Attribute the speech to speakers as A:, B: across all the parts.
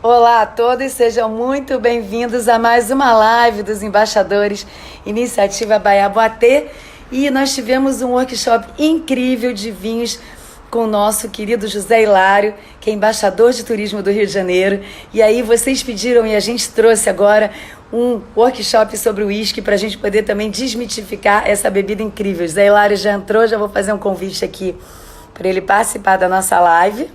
A: Olá a todos, sejam muito bem-vindos a mais uma live dos embaixadores Iniciativa Baiaboatê. E nós tivemos um workshop incrível de vinhos com o nosso querido José Hilário, que é embaixador de turismo do Rio de Janeiro. E aí vocês pediram e a gente trouxe agora um workshop sobre o uísque para a gente poder também desmitificar essa bebida incrível. José Hilário já entrou, já vou fazer um convite aqui para ele participar da nossa live.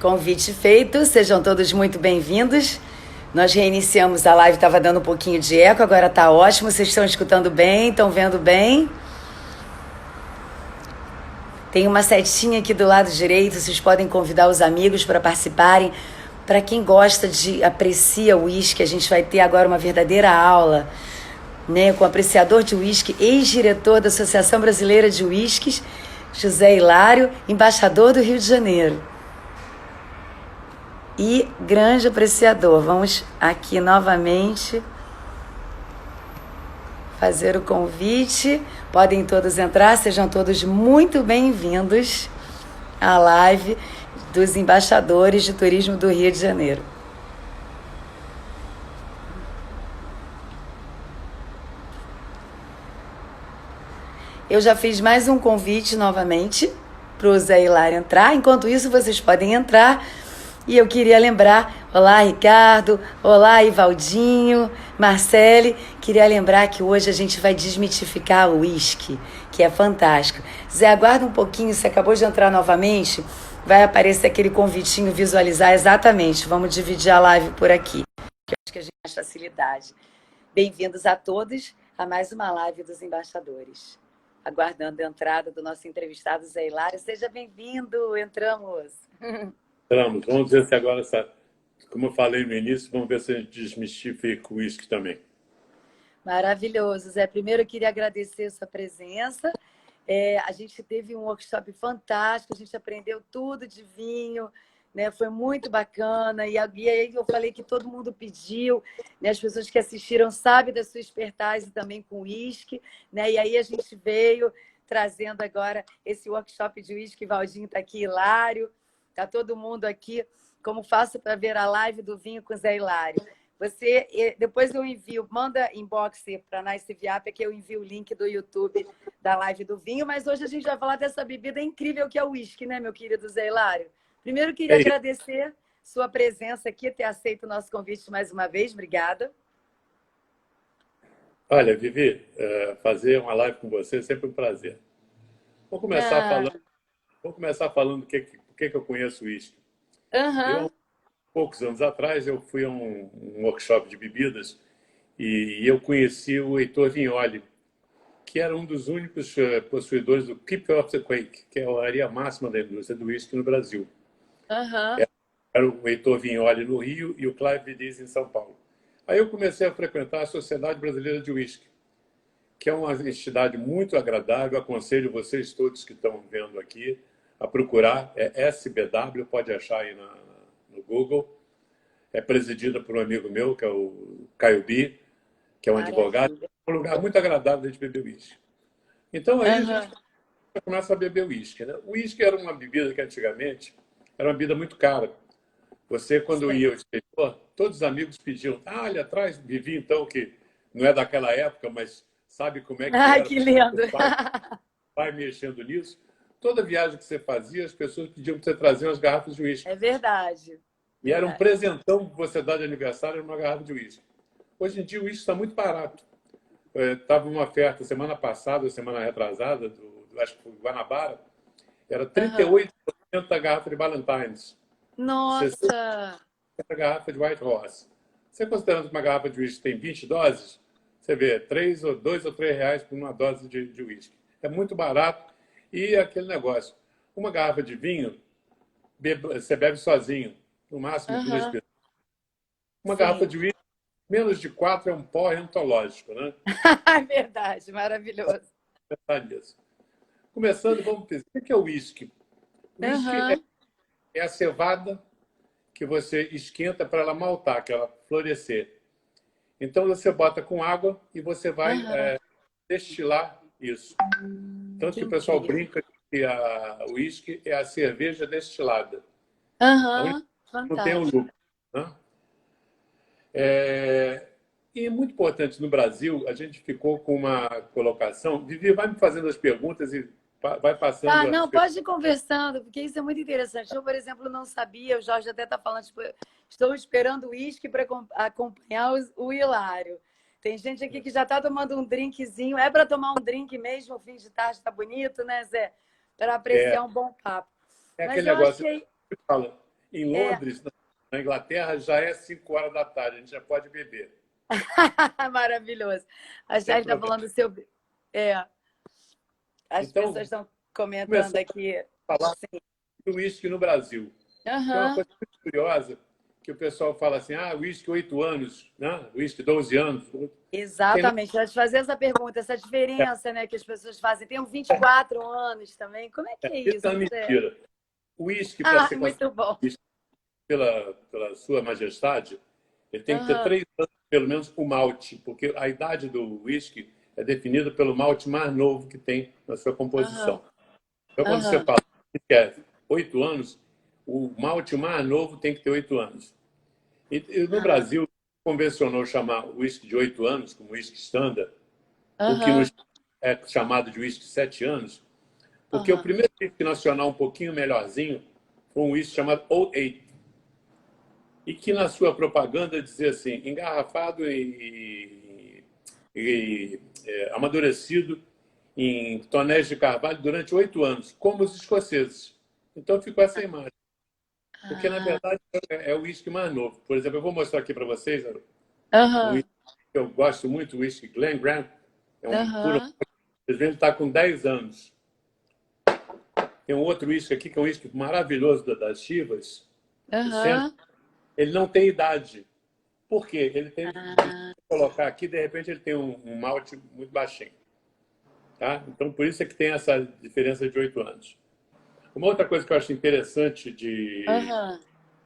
A: Convite feito, sejam todos muito bem-vindos. Nós reiniciamos a live, estava dando um pouquinho de eco, agora está ótimo. Vocês estão escutando bem, estão vendo bem? Tem uma setinha aqui do lado direito, vocês podem convidar os amigos para participarem. Para quem gosta aprecia o uísque, a gente vai ter agora uma verdadeira aula, né, com o apreciador de uísque, ex-diretor da Associação Brasileira de Uísques, José Hilário, embaixador do Rio de Janeiro. E grande apreciador. Vamos aqui novamente fazer o convite. Podem todos entrar, sejam todos muito bem-vindos à live dos embaixadores de turismo do Rio de Janeiro. Eu já fiz mais um convite novamente para o Zé Hilário entrar. Enquanto isso, vocês podem entrar. E eu queria lembrar, olá Ricardo, olá Ivaldinho, Marcele, queria lembrar que hoje a gente vai desmitificar o uísque, que é fantástico. Zé, aguarda um pouquinho, você acabou de entrar novamente, vai aparecer aquele convitinho, visualizar exatamente. Vamos dividir a live por aqui, que eu acho que a gente tem mais facilidade. Bem-vindos a todos a mais uma live dos embaixadores. Aguardando a entrada do nosso entrevistado Zé Hilário. Seja bem-vindo, entramos.
B: Vamos ver se agora, como eu falei no início, vamos ver se a gente desmistifica o uísque também.
A: Maravilhoso, Zé. Primeiro eu queria agradecer a sua presença. A gente teve um workshop fantástico, a gente aprendeu tudo de vinho, né? Foi muito bacana. E aí eu falei que todo mundo pediu, né? As pessoas que assistiram sabem da sua expertise também com uísque, né? E aí a gente veio trazendo agora esse workshop de uísque. Valdinho está aqui, Hilário. Está todo mundo aqui. Como faço para ver a live do vinho com o Zé Hilário? Depois eu envio, manda inbox para a Nice Viap, que eu envio o link do YouTube da live do vinho. Mas hoje a gente vai falar dessa bebida incrível que é o uísque, né, meu querido Zé Hilário? Primeiro, queria agradecer sua presença aqui, ter aceito o nosso convite mais uma vez. Obrigada.
B: Olha, Vivi, fazer uma live com você é sempre um prazer. Vou começar falando por que eu conheço o uísque. Eu, poucos anos atrás, eu fui a um workshop de bebidas e eu conheci o Heitor Vignoli, que era um dos únicos possuidores do Keeper of the Quake, que é a área máxima da indústria do uísque no Brasil. Era o Heitor Vignoli no Rio e o Clive Vidiz em São Paulo. Aí eu comecei a frequentar a Sociedade Brasileira de Uísque, que é uma entidade muito agradável. Aconselho vocês todos que estão vendo aqui a procurar. É SBW, pode achar aí no Google. É presidida por um amigo meu, que é o Caio Bi, que é um advogado. É um lugar muito agradável de beber uísque. Então aí a gente começa a beber uísque, né? O uísque era uma bebida que antigamente era uma bebida muito cara. Você, quando ia ao exterior, todos os amigos pediam. Ali atrás, Vivi, então, que não é daquela época, mas sabe como é que era.
A: Que lindo!
B: Vai mexendo nisso. Toda viagem que você fazia, as pessoas pediam para você trazer umas garrafas de uísque.
A: É verdade.
B: E era um presentão que você dá de aniversário numa garrafa de uísque. Hoje em dia, o uísque está muito barato. Estava uma oferta semana passada, semana retrasada, acho que foi Guanabara, era 38,80 a garrafa de Ballantines.
A: Nossa!
B: 60 a garrafa de White Horse. Você considerando que uma garrafa de uísque tem 20 doses, você vê, 2 ou 3 reais por uma dose de uísque. É muito barato. E aquele negócio, uma garrafa de vinho, você bebe sozinho, no máximo 2 pessoas. Uma garrafa de uísque, menos de 4 é um pó antológico, né?
A: É verdade, maravilhoso.
B: Pensar nisso. Começando, vamos pensar, o que é o uísque? O uísque é a cevada que você esquenta para ela maltar, que ela florescer. Então você bota com água e você vai destilar isso. Tanto que o pessoal brinca que o uísque é a cerveja destilada.
A: Aham,
B: Não tem o
A: fantástico.
B: lucro, né? E é muito importante, no Brasil, a gente ficou com uma colocação. Vivi, vai me fazendo as perguntas e vai passando
A: Tá,
B: as
A: não,
B: perguntas.
A: pode ir conversando, porque isso é muito interessante. Eu, por exemplo, não sabia, o Jorge até está falando, tipo, estou esperando o uísque para acompanhar o Hilário. Tem gente aqui que já está tomando um drinkzinho. É para tomar um drink mesmo, o fim de tarde está bonito, né, Zé? Para apreciar um bom papo.
B: É
A: Mas
B: aquele
A: eu
B: negócio
A: achei.
B: que fala. Em
A: É,
B: Londres, na Inglaterra, já é 5 horas da tarde, a gente já pode beber.
A: maravilhoso. A
B: Sem
A: Chay está
B: problema.
A: falando seu. É, as pessoas
B: Então,
A: estão comentando
B: começar
A: aqui.
B: a falar
A: Sim.
B: do uísque no Brasil. Que é uma
A: Aham.
B: coisa muito curiosa, que o pessoal fala assim, uísque 8 anos, né? Uísque 12 anos. Tem nada.
A: Exatamente. Eu ia te fazer essa pergunta, essa diferença, né, que as pessoas fazem. Tenho 24 anos também. Como é que é
B: Isso é
A: isso,
B: uma
A: Zé?
B: mentira. O uísque, para
A: Ah,
B: ser considerado
A: muito bom.
B: uísque pela sua majestade, ele tem que ter
A: Aham,
B: 3 anos, pelo menos, o malte, porque a idade do uísque é definida pelo malte mais novo que tem na sua
A: aham,
B: composição. Então, quando você
A: aham.
B: fala que é 8 anos, o malte mais novo tem que ter 8 anos. E no
A: Ah,
B: Brasil, convencionou chamar o uísque de 8 anos como uísque standard, o que
A: aham,
B: nos é chamado de uísque 7 anos, porque o
A: aham.
B: primeiro uísque nacional um pouquinho melhorzinho foi um uísque chamado Old Eight, e que na sua propaganda dizia assim, engarrafado amadurecido em tonéis de carvalho durante 8 anos, como os escoceses. Então ficou essa imagem. Porque, na
A: Ah,
B: verdade, é o uísque mais novo. Por exemplo, eu vou mostrar aqui para vocês um
A: aham,
B: uísque que eu gosto muito, o uísque Glen Grant. É um puro.
A: aham,
B: Ele está com 10 anos. Tem um outro uísque aqui, que é um uísque maravilhoso das Chivas, do centro.
A: aham.
B: Ele não tem idade. Por quê? Ele tem, se
A: Ah,
B: colocar aqui, de repente ele tem um malte muito baixinho. Tá? Então, por isso é que tem essa diferença de 8 anos. Uma outra coisa que eu acho interessante de
A: aham,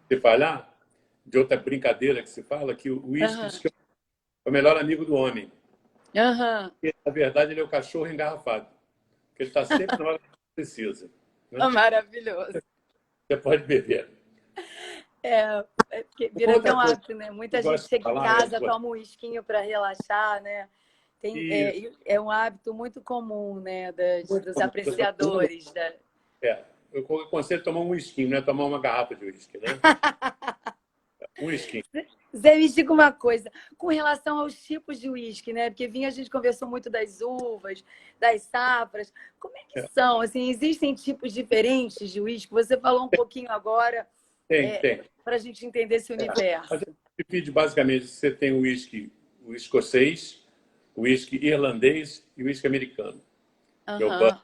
B: se falar, de outra brincadeira que se fala, que o uísque
A: aham,
B: diz que é o melhor amigo do homem.
A: aham.
B: E, na verdade, ele é o cachorro engarrafado. Porque ele está sempre na hora que precisa. Né?
A: Ah, maravilhoso.
B: Você pode beber.
A: Porque
B: Uma
A: vira até
B: outra
A: um
B: coisa que
A: hábito, né?
B: eu
A: Muita gente
B: gosto de
A: chega em
B: falar
A: casa, toma um whiskinho para relaxar, né?
B: isso,
A: É um hábito muito comum, né?
B: muito
A: Dos
B: comum. Você está tomando,
A: apreciadores.
B: eu aconselho tomar um whisky, não é tomar uma garrafa de whisky, né? Um whisky.
A: Zé, me diga uma coisa, com relação aos tipos de uísque, né? Porque vinha, a gente conversou muito das uvas, das safras. Como é que
B: É,
A: são? Assim, existem tipos diferentes de uísque? Você falou um pouquinho agora,
B: tem.
A: para a gente entender esse
B: A gente
A: universo.
B: divide basicamente, você tem o escocês, o whisky irlandês e o whisky americano, que é o Bud.
A: Aham,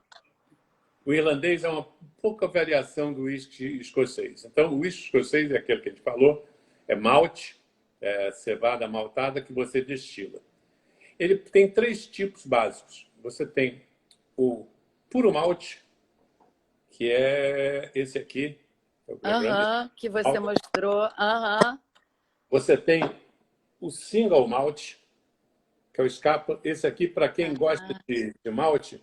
B: O irlandês é uma pouca variação do whisky escocês. Então, o whisky escocês é aquele que a gente falou, é malte, cevada maltada que você destila. Ele tem 3 tipos básicos. Você tem o puro malte, que é esse aqui, é o Glengrand.
A: aham, que você mostrou. Aham,
B: Você tem o single malt, que é o Scapa. Esse aqui, para quem gosta de malte,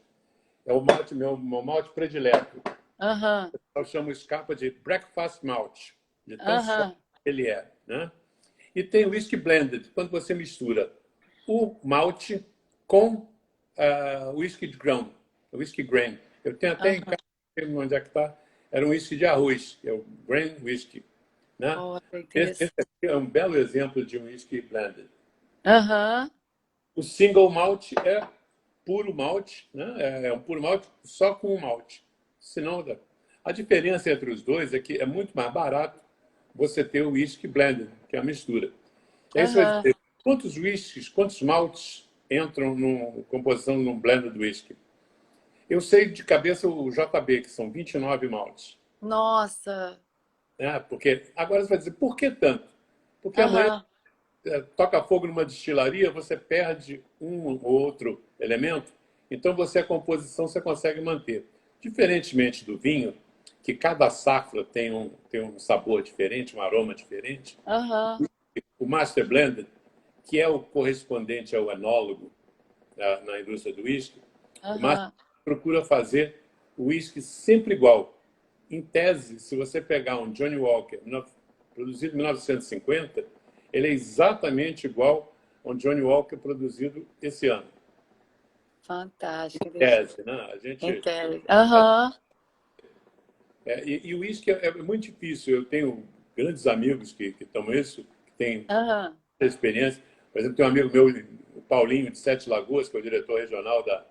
B: é o malte, meu malte predileto.
A: aham,
B: Eu chamo o Scapa de breakfast malt, de tão forte
A: aham,
B: que ele é. Né? E tem o whisky blended, quando você mistura o malte com o whisky de grão, o whisky grain. Eu tenho até em
A: aham.
B: casa, não sei onde é que está, era um whisky de arroz, que é o grain whisky. Né?
A: Olha,
B: Esse
A: interessante.
B: aqui é um belo exemplo de um whisky blended.
A: Aham,
B: O single malt é puro malte, né? É um puro malte só com o malte. Senão, a diferença entre os dois é que é muito mais barato você ter o whisky blended, que é a mistura. E aí você vai
A: aham.
B: dizer, quantos whiskies, quantos maltes entram na composição de um blended whisky? Eu sei de cabeça o JB, que são 29 maltes.
A: Nossa.
B: Né? Porque agora você vai dizer, por que tanto? Porque amanhã
A: Aham,
B: toca fogo numa destilaria, você perde um ou outro elemento, então a composição você consegue manter. Diferentemente do vinho, que cada safra tem um sabor diferente, um aroma diferente,
A: aham,
B: o Master Blended, que é o correspondente ao enólogo na indústria do uísque, o Master
A: aham.
B: procura fazer o uísque sempre igual. Em tese, se você pegar um Johnny Walker produzido em 1950, ele é exatamente igual a um Johnny Walker produzido esse ano.
A: Fantástico.
B: Em tese, né? A gente,
A: Em tese. Aham.
B: e o uísque é muito difícil. Eu tenho grandes amigos que tomam isso, que têm
A: Aham.
B: experiência. Por exemplo, tem um amigo meu, o Paulinho, de Sete Lagoas, que é o diretor regional da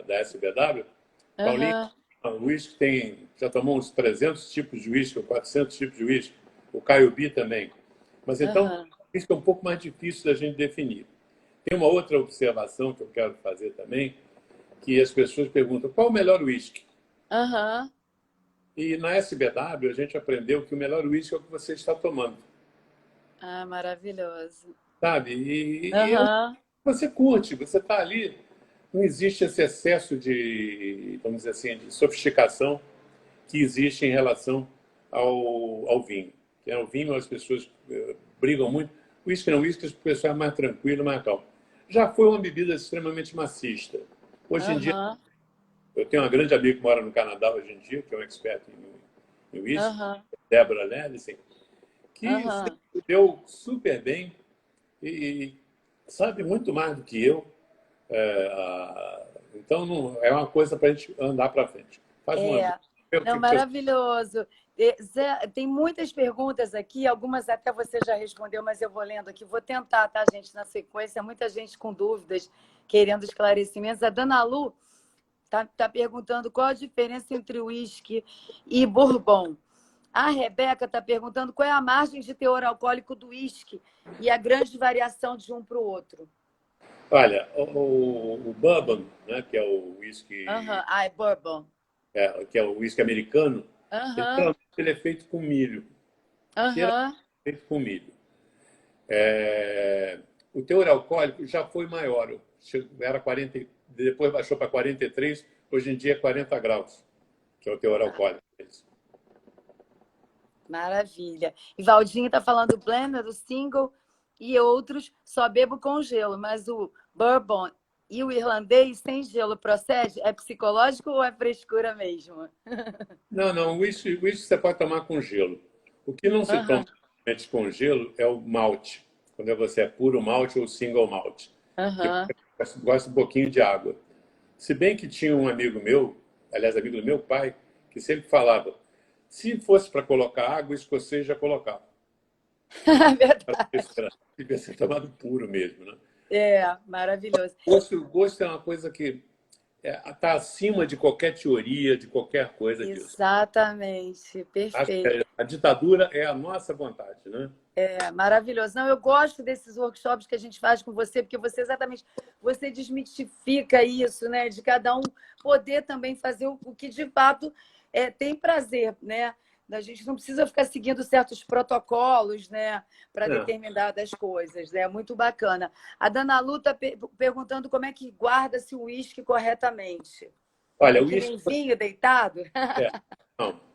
B: SBW. Paulinho,
A: Aham.
B: o uísque já tomou uns 300 tipos de uísque, ou 400 tipos de uísque. O Caio B também. Mas então,
A: Aham.
B: o uísque é um pouco mais difícil da gente definir. Tem uma outra observação que eu quero fazer também, que as pessoas perguntam qual o melhor uísque?
A: Aham.
B: E na SBW a gente aprendeu que o melhor uísque é o que você está tomando.
A: Ah, maravilhoso.
B: Sabe? E
A: Aham.
B: você curte, você está ali, não existe esse excesso de, vamos dizer assim, de sofisticação que existe em relação ao vinho. O vinho as pessoas brigam muito. O uísque não, o uísque o pessoal é mais tranquilo, mais calmo. Já foi uma bebida extremamente maciça. Hoje em dia,
A: Aham.
B: eu tenho uma grande amiga que mora no Canadá hoje em dia, que é um expert em uísque,
A: Aham.
B: Débora Lellison, que se
A: Aham.
B: deu super bem e sabe muito mais do que eu. Então, não, é uma coisa para a gente andar para frente. Faz uma
A: É. Não,
B: que você...
A: maravilhoso. Zé, tem muitas perguntas aqui, algumas até você já respondeu, mas eu vou lendo aqui. Vou tentar, tá, gente, na sequência. Muita gente com dúvidas, querendo esclarecimentos. A Dana Lu tá perguntando qual a diferença entre uísque e bourbon. A Rebeca está perguntando qual é a margem de teor alcoólico do uísque e a grande variação de um para o outro.
B: Olha, o bourbon, né, que é o whisky,
A: Aham. Ah, é bourbon.
B: que é o whisky americano,
A: Aham.
B: ele é feito com milho. Geralmente
A: Aham.
B: é feito com milho. O teor alcoólico já foi maior. Era 40, depois baixou para 43, hoje em dia é 40 graus, que é o teor alcoólico.
A: Maravilha. E Valdinho está falando blender, do single e outros, só bebo com gelo, mas o bourbon e o irlandês sem gelo procede? É psicológico ou é frescura mesmo?
B: Não, o uísque você pode tomar com gelo. O que não se toma
A: Aham.
B: com gelo é o malte, quando você é puro malte ou single malte, que
A: Aham.
B: gosta um pouquinho de água. Se bem que tinha um amigo meu, aliás, amigo do meu pai, que sempre falava, se fosse para colocar água, o escocês já colocava.
A: Verdade.
B: Devia ser tomado puro mesmo, né?
A: É, maravilhoso.
B: O gosto é uma coisa que está acima de qualquer teoria, de qualquer coisa disso.
A: Exatamente,
B: Acho
A: perfeito.
B: que a ditadura é a nossa vontade, né?
A: É maravilhoso. Não, eu gosto desses workshops que a gente faz com você, porque você exatamente você desmistifica isso, né? De cada um poder também fazer o que de fato tem prazer, né? A gente não precisa ficar seguindo certos protocolos, né, para
B: É.
A: determinadas coisas. É muito bacana. A Dana Lu está perguntando como é que guarda-se o uísque corretamente.
B: Olha,
A: É
B: o
A: que
B: uísque
A: nem vinho deitado?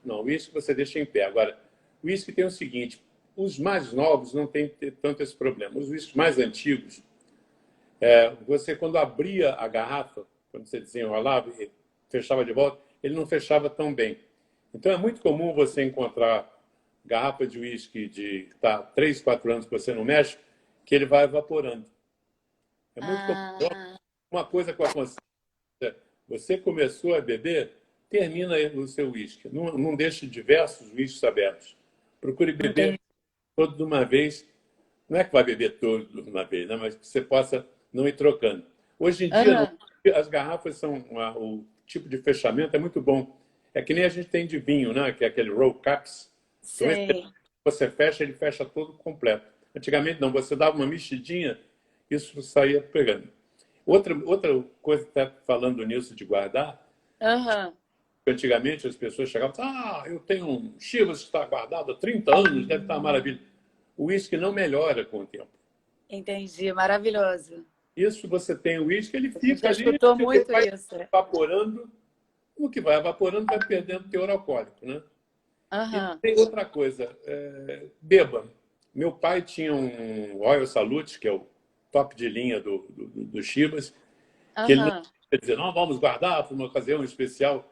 B: não, o uísque você deixa em pé. Agora, o uísque tem o seguinte, os mais novos não têm tanto esse problema. Os uísques mais antigos, você quando abria a garrafa, quando você desenrolava e fechava de volta, ele não fechava tão bem. Então é muito comum você encontrar garrafa de uísque de 3, 4 anos que você não mexe, que ele vai evaporando. É muito comum. Então,
A: Ah,
B: uma coisa que eu aconselho, você começou a beber, termina o seu uísque. Não deixe diversos uísques abertos. Procure beber
A: entendi.
B: todo de uma vez. Não é que vai beber todo de uma vez, né? Mas que você possa não ir trocando. Hoje em dia, não.
A: Aham.
B: As garrafas são... O tipo de fechamento é muito bom. É que nem a gente tem de vinho, né? Que é aquele roll caps. Então, esse,
A: Sim.
B: você fecha, ele fecha todo completo. Antigamente, não. Você dava uma mexidinha, isso saía pegando. Outra coisa que está falando nisso de guardar,
A: Aham.
B: antigamente as pessoas chegavam e falavam, eu tenho um Chivas que está guardado há 30 anos, deve estar uma maravilha. O uísque não melhora com o tempo.
A: Entendi. Maravilhoso.
B: Isso você tem o uísque, ele
A: A gente
B: fica
A: já
B: ali,
A: escutou
B: ele
A: muito
B: vai
A: isso.
B: evaporando, no que vai evaporando vai perdendo teor alcoólico, né? E
A: Aham.
B: tem outra coisa, beba. Meu pai tinha um Royal Salute, que é o top de linha do Chivas, que ele não
A: Aham.
B: Quer dizer, não, vamos guardar para uma ocasião especial.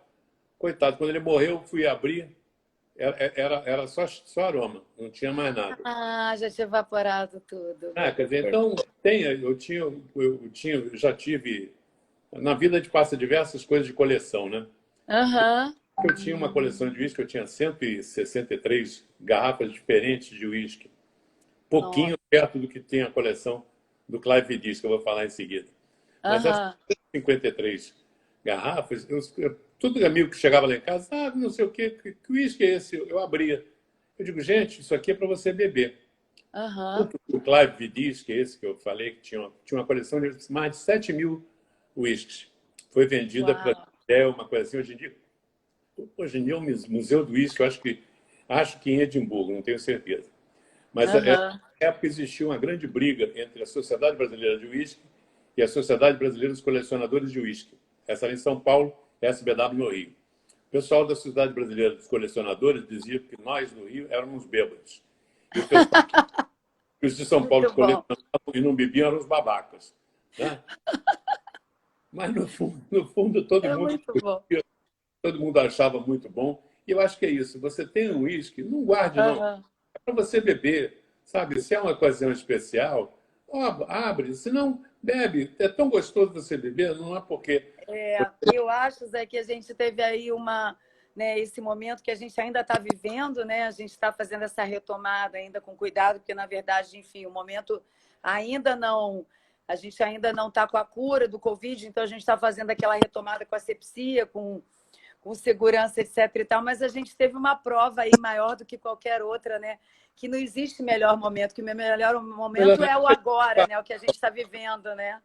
B: Coitado, quando ele morreu, eu fui abrir, era só aroma, não tinha mais nada.
A: Ah, já tinha evaporado tudo.
B: Ah, quer dizer, então, eu já tive, na vida te passa diversas coisas de coleção, né?
A: Aham.
B: Eu tinha uma coleção de uísque, eu tinha 163 garrafas diferentes de uísque.
A: Nossa.
B: Pouquinho perto do que tem a coleção do Clive Diz, que eu vou falar em seguida. Mas essas
A: Aham.
B: 53 garrafas, todo amigo que chegava lá em casa, não sei o quê, que uísque é esse? Eu abria. Eu digo, gente, isso aqui é para você beber.
A: Aham.
B: Tanto o Clive Diz, que é esse que eu falei, que tinha uma coleção de mais de 7 mil uísques. Foi vendida para
A: Uau.
B: uma coisa assim. Hoje em dia é um museu do uísque, eu acho que em Edimburgo, não tenho certeza. Mas na
A: Aham.
B: época existia uma grande briga entre a Sociedade Brasileira de Uísque e a Sociedade Brasileira dos Colecionadores de Uísque. Essa era em São Paulo, SBW no Rio. O pessoal da Sociedade Brasileira dos Colecionadores dizia que nós, no Rio, éramos bêbados. E o pessoal os de São Paulo
A: Muito
B: que
A: bom.
B: colecionavam e não bebiam eram os babacas. Né? Mas, no fundo, todo
A: É
B: mundo
A: muito bom.
B: curtia, todo mundo achava muito bom. E eu acho que é isso. Você tem um uísque, não guarde, não.
A: Aham.
B: É para você beber, sabe? Se é uma ocasião especial, abre. Se não, bebe. É tão gostoso você beber, não há porquê.
A: Eu acho, Zé, que a gente teve aí né, esse momento que a gente ainda está vivendo, né? A gente está fazendo essa retomada ainda com cuidado, porque, na verdade, enfim, o momento ainda não... A gente ainda não está com a cura do Covid, então a gente está fazendo aquela retomada com asepsia, com segurança, etc. e tal, mas a gente teve uma prova aí maior do que qualquer outra, né? Que não existe melhor momento, que o melhor momento é o agora, né? O que a gente está vivendo, né?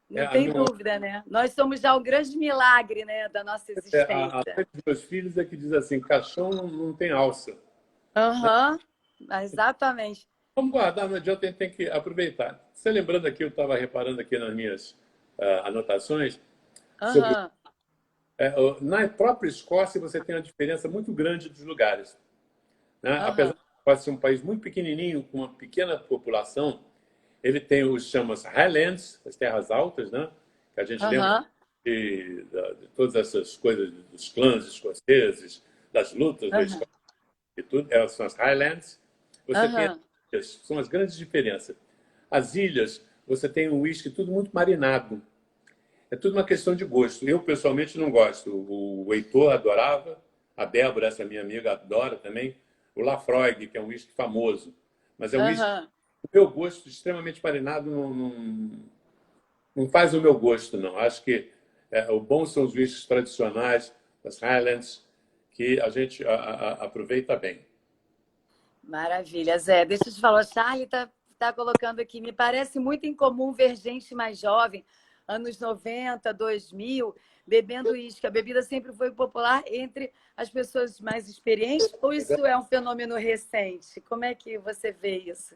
A: Não tem
B: Não,
A: dúvida, né? Nós somos já o grande milagre, né, da nossa
B: a
A: existência.
B: mãe dos meus filhos é que diz assim, caixão não tem alça.
A: Aham, exatamente.
B: Vamos guardar, não adianta, a gente tem que aproveitar. Você lembrando aqui, eu estava reparando aqui nas minhas anotações, sobre
A: Aham,
B: na própria Escócia você tem uma diferença muito grande dos lugares. Né? Apesar
A: aham,
B: de a Escócia ser um país muito pequenininho, com uma pequena população, ele tem os chamados Highlands, as terras altas, né? Que a gente lembra
A: aham,
B: de todas essas coisas dos clãs escoceses, das lutas da
A: aham,
B: Escócia e tudo, elas são as Highlands. Você tem as
A: aham.
B: ilhas, são as grandes diferenças. As ilhas, você tem um uísque tudo muito marinado. É tudo uma questão de gosto. Eu, pessoalmente, não gosto. O Heitor adorava, a Débora, essa minha amiga, adora também. O Lafroig, que é um uísque famoso. Mas é um uísque,
A: Aham.
B: o meu gosto, extremamente marinado, não faz o meu gosto, não. Acho que o bom são os uísques tradicionais, as Highlands, que a gente aproveita bem.
A: Maravilha, Zé. Deixa eu te falar, Charlie tá colocando aqui. Me parece muito incomum ver gente mais jovem, anos 90, 2000, bebendo uísque. A bebida sempre foi popular entre as pessoas mais experientes, ou isso é um fenômeno recente? Como é que você vê isso?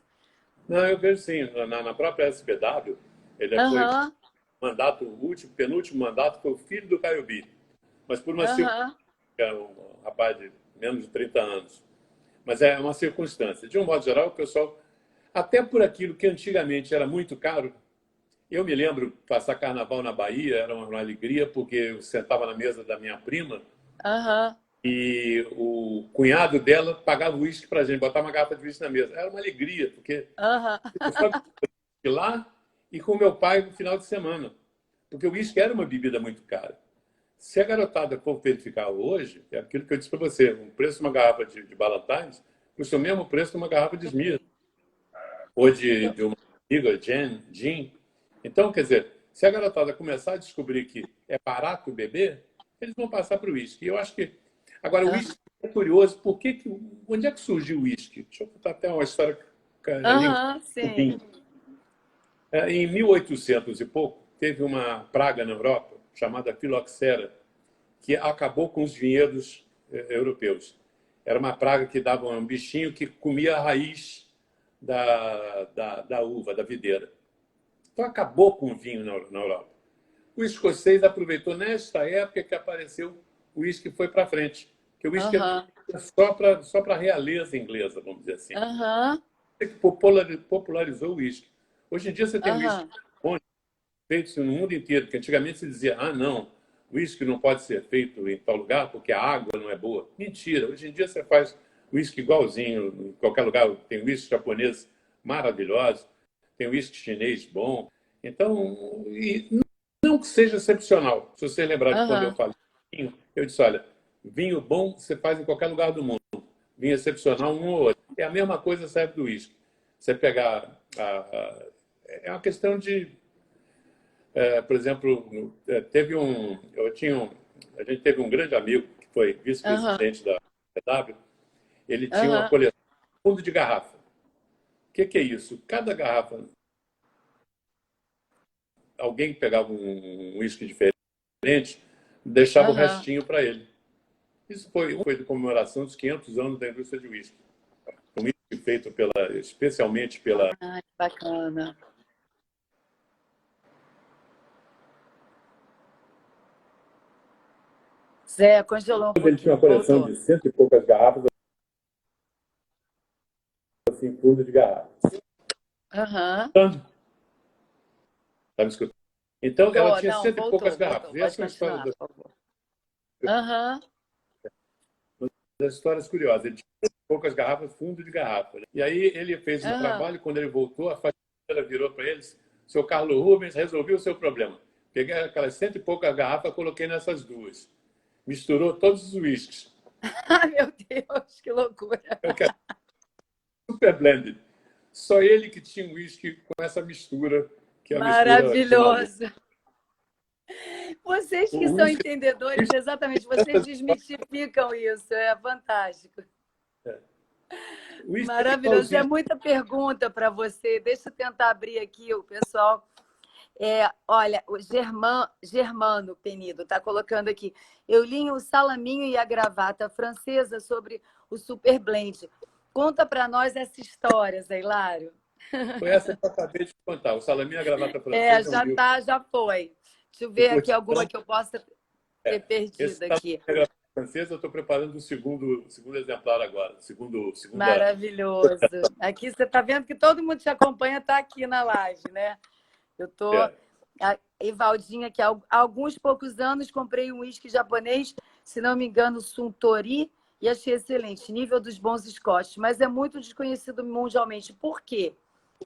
B: Não, eu vejo sim. Na própria SBW, ele foi
A: Aham,
B: mandato, o último, penúltimo mandato foi o filho do Caio Billy. Mas por uma circunstância,
A: aham,
B: um rapaz de menos de 30 anos. Mas é uma circunstância. De um modo geral, o pessoal, até por aquilo que antigamente era muito caro, eu me lembro passar carnaval na Bahia, era uma alegria, porque eu sentava na mesa da minha prima
A: aham,
B: e o cunhado dela pagava uísque para a gente, botava uma garrafa de uísque na mesa. Era uma alegria, porque
A: aham.
B: eu só de lá e com meu pai no final de semana, porque o uísque era uma bebida muito cara. Se a garotada for verificar hoje, é aquilo que eu disse para você, o preço de uma garrafa de Ballantines custa o mesmo preço de uma garrafa de Smith, ou de uma amiga, gin. Então, quer dizer, se a garotada começar a descobrir que é barato beber, eles vão passar para o uísque. Eu acho que... Agora, o uísque é curioso, onde é que surgiu o uísque? Deixa eu contar até uma história ali.
A: Aham, sim.
B: Em 1800 e pouco, teve uma praga na Europa chamada filoxera, que acabou com os vinhedos europeus. Era uma praga que dava um bichinho que comia a raiz da uva, da videira. Então acabou com o vinho na Europa. O escocês aproveitou nesta época que apareceu o uísque foi para frente. Porque o uísque
A: Aham,
B: é só para a realeza inglesa, vamos dizer assim.
A: aham,
B: É que popularizou o uísque. Hoje em dia você tem uísque
A: aham.
B: feitos no mundo inteiro, que antigamente se dizia, ah, não, o uísque não pode ser feito em tal lugar porque a água não é boa. Mentira, hoje em dia você faz uísque igualzinho, em qualquer lugar tem uísque japonês maravilhoso, tem uísque chinês bom. Então, e não que seja excepcional. Se você lembrar de quando eu
A: Aham.
B: falei vinho, eu disse, olha, vinho bom você faz em qualquer lugar do mundo. Vinho excepcional, um ou outro. É a mesma coisa serve do uísque. Você pegar... é uma questão de... por exemplo, a gente teve um grande amigo que foi
A: Aham.
B: vice-presidente da PW, ele tinha uma
A: Aham.
B: coleção de fundo de garrafa. O que é isso? Cada garrafa, alguém pegava um uísque diferente, deixava o
A: Aham.
B: restinho para ele. Isso foi de comemoração dos 500 anos da indústria de uísque. Um uísque feito especialmente pela...
A: Ai, que bacana. Zé, congelou um
B: Ele tinha uma
A: pouquinho.
B: coleção
A: Voltou.
B: de cento e poucas garrafas, assim, fundo de garrafa.
A: Aham.
B: Tá me escutando? Então, ela
A: Tô,
B: tinha
A: não,
B: cento e poucas
A: voltou,
B: garrafas.
A: voltou.
B: E
A: Pode
B: essa é uma história
A: continuar, por favor. Aham.
B: das histórias curiosas. Ele tinha poucas garrafas, fundo de garrafa, né? E aí ele fez um
A: Aham.
B: trabalho, quando ele voltou, a faxineira virou para eles, seu Carlos Rubens resolveu o seu problema. Peguei aquelas cento e poucas garrafas, coloquei nessas duas. Misturou todos os uísques.
A: Ai, meu Deus, que loucura.
B: Eu quero super blended. Só ele que tinha um uísque com essa mistura, que é a mistura de maluco.
A: Maravilhoso. Vocês
B: O
A: que são
B: uísque,
A: entendedores, exatamente, vocês desmistificam isso, é fantástico.
B: o uísque é
A: Maravilhoso. É
B: igualzinho.
A: muita pergunta para você. Deixa eu tentar abrir aqui o pessoal. Olha, o Germano Penido está colocando aqui. Eu li o Salaminho e a Gravata Francesa sobre o Super Blend. Conta para nós essa história, Zé Hilário.
B: Foi essa que eu acabei de contar. O Salaminho e a Gravata Francesa é um
A: Já
B: livro
A: tá, já foi. Deixa eu
B: do
A: ver aqui alguma
B: cotidiano.
A: que eu possa ter
B: Esse
A: perdido
B: Salaminho
A: aqui.
B: e a Gravata Francesa, eu estou preparando o segundo exemplar agora. Segunda.
A: Maravilhoso. Aqui você está vendo que todo mundo te acompanha, está aqui na live, né? Eu tô.
B: É.
A: A Evaldinha, que há alguns poucos anos comprei um uísque japonês, se não me engano, Suntory, e achei excelente, nível dos bons scotch, mas é muito desconhecido mundialmente. Por quê?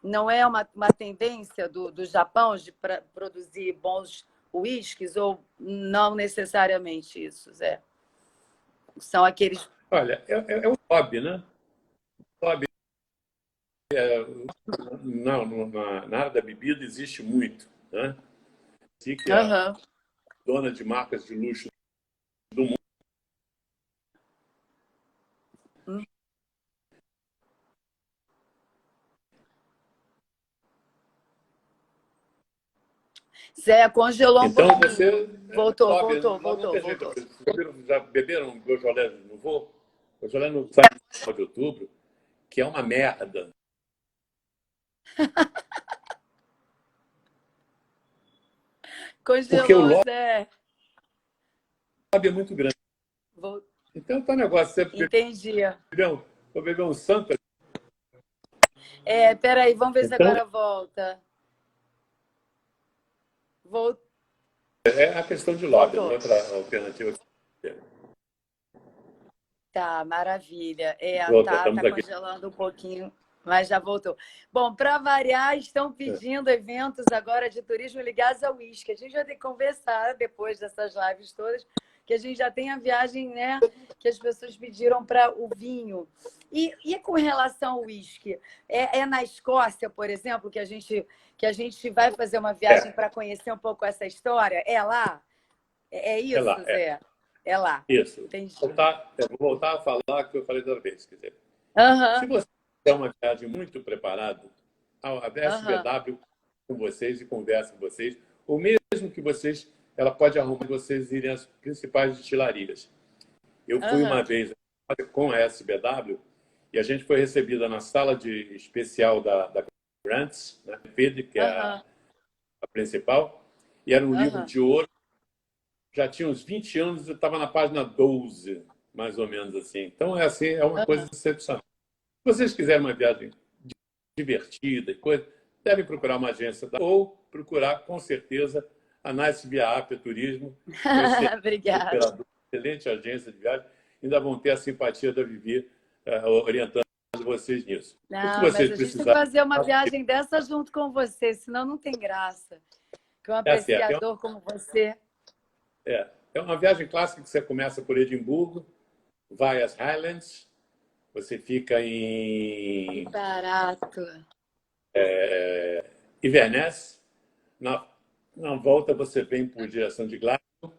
A: Não é uma tendência do Japão de produzir bons uísques ou não necessariamente isso, Zé? São aqueles.
B: Olha, é um hobby, né? Hobby. Na área da bebida existe muito, né? Assim que a
A: Aham.
B: dona de marcas de luxo do mundo.
A: Zé, congelou um
B: Então
A: pouquinho.
B: você
A: Voltou,
B: hobby,
A: voltou,
B: não
A: voltou,
B: tem jeito.
A: voltou.
B: Já beberam Beaujolais no voo? Beaujolais no sai no final de outubro, que é uma merda. Porque o
A: Congelou, Zé.
B: lobby é muito grande.
A: Vol-
B: Então tá um negócio, você
A: Entendi.
B: vou beber um Santa.
A: Peraí, vamos ver se
B: Então
A: agora volta. Vol-
B: é a questão de lobby, não é
A: Voltou.
B: outra alternativa.
A: Tá, maravilha. Tá
B: Voltamos aqui.
A: congelando um pouquinho, mas já voltou. Bom, para variar, estão pedindo eventos agora de turismo ligados ao uísque. A gente vai ter que conversar depois dessas lives todas, que a gente já tem a viagem, né, que as pessoas pediram para o vinho. E com relação ao uísque? É na Escócia, por exemplo, que a gente vai fazer uma viagem para conhecer um pouco essa história? É lá? É
B: É
A: isso,
B: lá,
A: Zé? É lá.
B: isso.
A: Entendi.
B: Vou voltar a falar o que eu falei da outra vez. Quer dizer, se
A: Aham,
B: você é uma viagem muito preparada, a
A: aham,
B: SBW com vocês e conversa com vocês, ou mesmo que vocês, ela pode arrumar vocês irem às principais destilarias. Eu fui uma
A: aham,
B: vez com a SBW e a gente foi recebida na sala de especial da Grants, né, que é
A: aham,
B: a principal, e era um livro
A: aham,
B: de ouro. Já tinha uns 20 anos, eu estava na página 12, mais ou menos assim. Então, é assim, é uma coisa
A: aham.
B: excepcional. Se vocês quiserem uma viagem divertida e coisa, devem procurar uma agência ou procurar, com certeza, a Nice Via Apia Turismo,
A: Obrigada.
B: excelente agência de viagem, ainda vão ter a simpatia da Vivi orientando vocês nisso. O que
A: Não, mas
B: vocês
A: a gente tem que
B: precisarem,
A: fazer uma viagem dessa junto com você, senão não tem graça. Que um
B: é certo.
A: apreciador como você.
B: É uma viagem clássica que você começa por Edimburgo, vai às Highlands, você fica em
A: Barato.
B: Inverness, na volta você vem por direção de Glasgow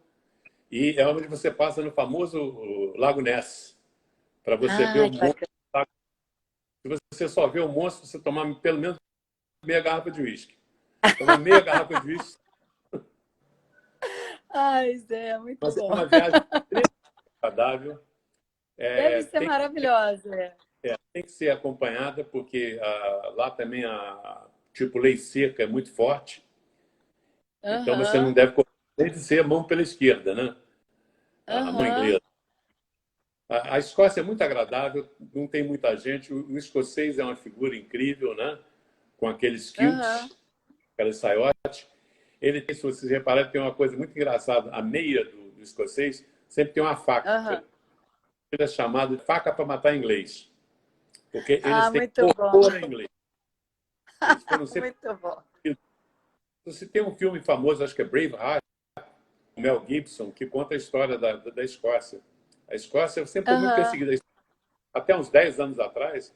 B: e é onde você passa no famoso Lago Ness, para você ver o
A: Que
B: monstro.
A: bacana.
B: Se você só vê o monstro, você tomar pelo menos meia garrafa de uísque. Tomar meia garrafa de uísque.
A: Ai, Zé, muito
B: Mas é
A: bom.
B: uma viagem extremamente agradável.
A: Deve ser maravilhosa.
B: Tem que ser acompanhada, porque lá também tipo lei seca é muito forte. Então você não deve correr de ser a mão pela esquerda, né? A mão inglesa. A Escócia é muito agradável, não tem muita gente. O escocês é uma figura incrível, né? Com aqueles kilts, aquelas saiotes. Ele tem, se vocês repararem, tem uma coisa muito engraçada. A meia do escocês sempre tem uma faca. Ele é chamado de faca para matar inglês. Porque eles têm
A: muito bom.
B: horror em inglês. Eles foram sempre...
A: Muito bom.
B: Você tem um filme famoso, acho que é Braveheart, com Mel Gibson, que conta a história da Escócia. A Escócia sempre foi muito perseguida. Até uns 10 anos atrás,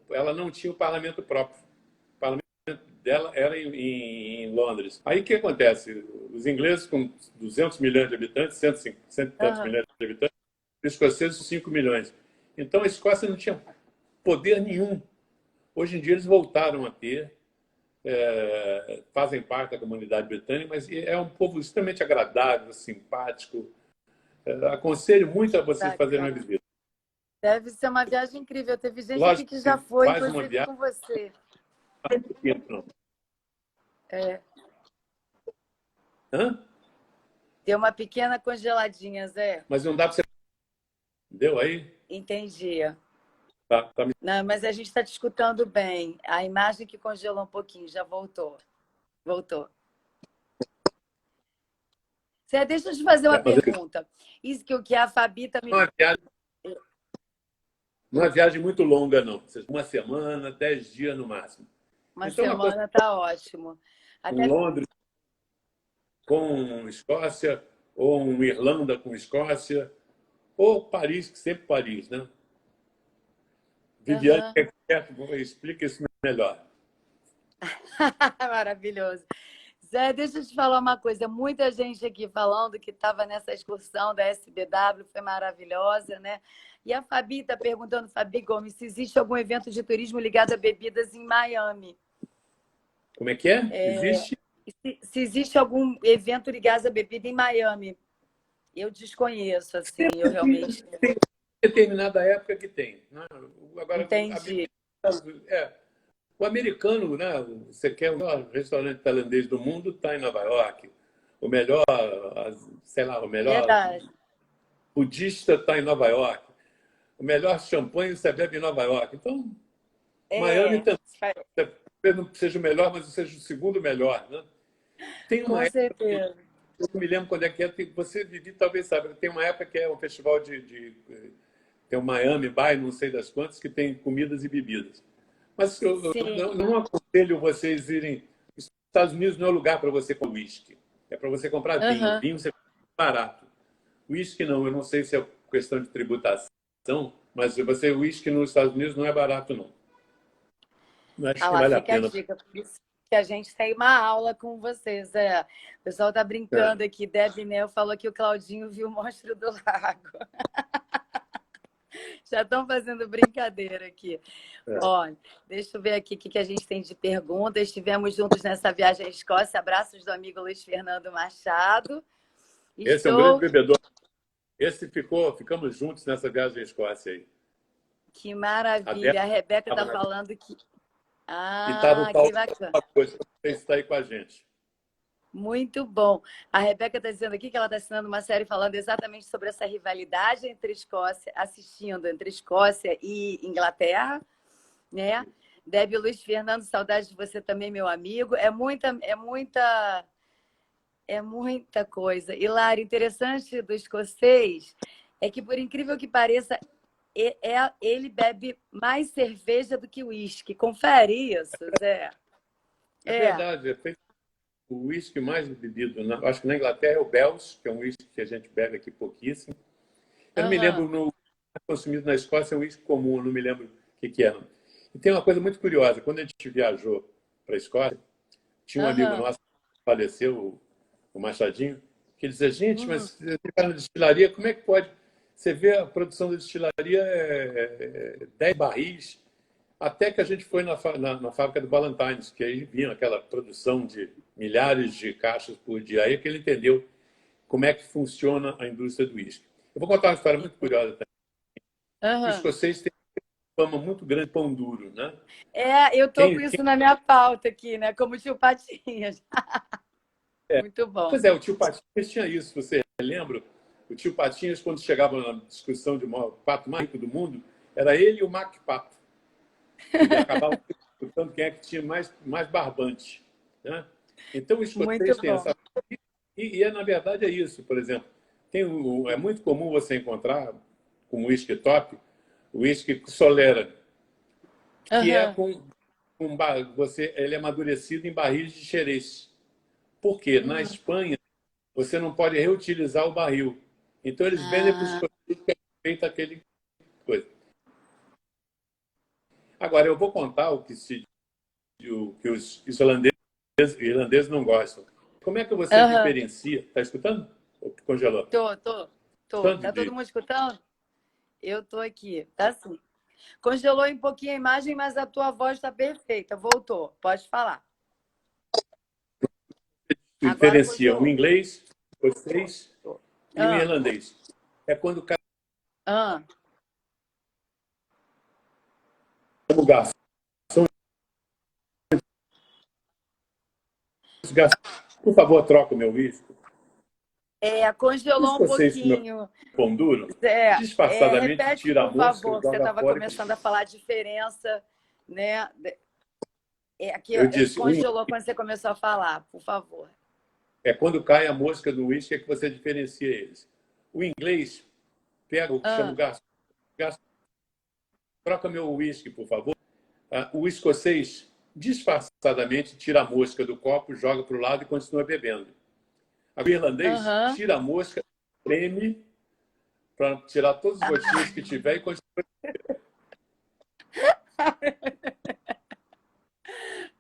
B: ela não tinha o parlamento próprio. O parlamento dela era em Londres. Aí o que acontece? Os ingleses, com 200 milhões de habitantes, 100 e tantos milhões de habitantes, os escoceses, 5 milhões. Então a Escócia não tinha poder nenhum. Hoje em dia eles voltaram a ter, fazem parte da comunidade britânica, mas é um povo extremamente agradável, simpático. Aconselho muito a vocês fazerem uma visita.
A: Deve ser uma viagem incrível. Teve gente
B: Lógico
A: aqui que já foi,
B: faz uma
A: inclusive
B: viagem,
A: com você.
B: não.
A: Deu uma pequena congeladinha, Zé.
B: Mas não dá para você... Deu aí?
A: Entendi.
B: Tá.
A: Não, mas a gente está te escutando bem. A imagem que congelou um pouquinho, já voltou. Voltou. Zé, deixa eu te fazer uma pergunta. Isso que a Fabi também...
B: Não é viagem muito longa, não. Uma semana, 10 dias no máximo.
A: Uma semana está ótimo.
B: Até... Londres com Escócia, ou Irlanda com Escócia, ou Paris, que sempre Paris, né? Viviane, explica isso melhor.
A: Maravilhoso. Zé, deixa eu te falar uma coisa. Muita gente aqui falando que estava nessa excursão da SBW, foi maravilhosa, né? E a Fabi está perguntando, Fabi Gomes, se existe algum evento de turismo ligado a bebidas em Miami.
B: Como é que é? Existe?
A: Se existe algum evento ligado a bebida em Miami. Eu desconheço, assim, eu realmente...
B: Tem determinada época que tem. Né? Agora,
A: entendi.
B: O americano, né? Você quer o melhor restaurante tailandês do mundo, está em Nova York. O melhor, sei lá, o melhor budista está em Nova York. O melhor champanhe você bebe em Nova York. Então, Miami também. Talvez não seja o melhor, mas seja o segundo melhor, né? Tem uma época, eu não me lembro quando é que é, você Vivi talvez sabe, tem uma época que é um festival tem o Miami By, não sei das quantas, que tem comidas e bebidas. Mas eu não aconselho vocês irem... Os Estados Unidos não é lugar para você comprar uísque. É para você comprar vinho. Vinho você compra barato. Uísque não, eu não sei se é questão de tributação, mas o uísque nos Estados Unidos não é barato, não. Não acho que vale a pena.
A: Dica, por isso que a gente tem uma aula com vocês. O pessoal está brincando aqui. Debbie Nel falou que o Claudinho viu o Monstro do Lago. Já estão fazendo brincadeira aqui. Olha, deixa eu ver aqui o que a gente tem de perguntas. Estivemos juntos nessa viagem à Escócia. Abraços do amigo Luiz Fernando Machado.
B: Esse é um grande bebedor. Ficamos juntos nessa viagem à Escócia aí.
A: Que maravilha. A Rebeca está falando que...
B: que bacana. Você está aí com a gente.
A: Muito bom. A Rebeca está dizendo aqui que ela está assinando uma série falando exatamente sobre essa rivalidade entre Escócia, entre Escócia e Inglaterra, né? Débora Luiz Fernando, saudade de você também, meu amigo. É muita coisa. E, Lara, interessante do escocês é que, por incrível que pareça, ele bebe mais cerveja do que uísque. Confere isso, Zé.
B: É verdade. O uísque mais bebido, acho que na Inglaterra é o Bell's, que é um uísque que a gente bebe aqui pouquíssimo. Eu não me lembro, no consumido na Escócia é um uísque comum, eu não me lembro o que era. E tem uma coisa muito curiosa. Quando a gente viajou para a Escócia, tinha um amigo nosso que faleceu, o Machadinho, que ele dizia, gente, mas você vai na destilaria, como é que pode? Você vê a produção da destilaria 10 barris, até que a gente foi na fábrica do Ballantines, que aí vinha aquela produção de milhares de caixas por dia. Aí é que ele entendeu como é que funciona a indústria do uísque. Eu vou contar uma história muito curiosa também. Os escoceses têm uma fama muito grande de pão duro, né?
A: Eu tô com isso na minha pauta aqui, né? Como tio Patinhas. Muito bom.
B: Pois é, o tio Patinhas tinha isso, você lembra? O tio Patinhas, quando chegava na discussão de o pato mais rico do mundo, era ele e o Mac Pato. Ele acabava disputando quem é que tinha mais barbante. Né? Então, o escocês tem essa... na verdade, é isso. Por exemplo, é muito comum você encontrar, com whisky top, o whisky Solera, que é ele é amadurecido em barris de xerez. Por quê? Na Espanha, você não pode reutilizar o barril. Então, eles vendem para os escoceses que é feito aquele coisa. Agora, eu vou contar o que os irlandeses não gostam. Como é que você diferencia? Está escutando? Ou congelou?
A: Tô. Tá todo mundo escutando? Eu tô aqui. Tá sim. Congelou um pouquinho a imagem, mas a tua voz está perfeita. Voltou. Pode falar.
B: Diferencia o inglês, o escocês e o irlandês. É quando o cara... O garçom... Por favor, troca o meu whisky.
A: Congelou um pouquinho.
B: Pão duro, disfarçadamente
A: repete,
B: tira a
A: por
B: mosca,
A: favor, que você estava começando a falar a diferença, né? Aqui,
B: eu disse,
A: congelou quando você começou a falar, por favor.
B: É quando cai a mosca do uísque é que você diferencia eles. O inglês pega o que chama o garçom, troca meu uísque, por favor. O escocês, disfarçadamente, tira a mosca do copo, joga para o lado e continua bebendo. O irlandês tira a mosca, treme para tirar todos os gotinhos que tiver e continua bebendo.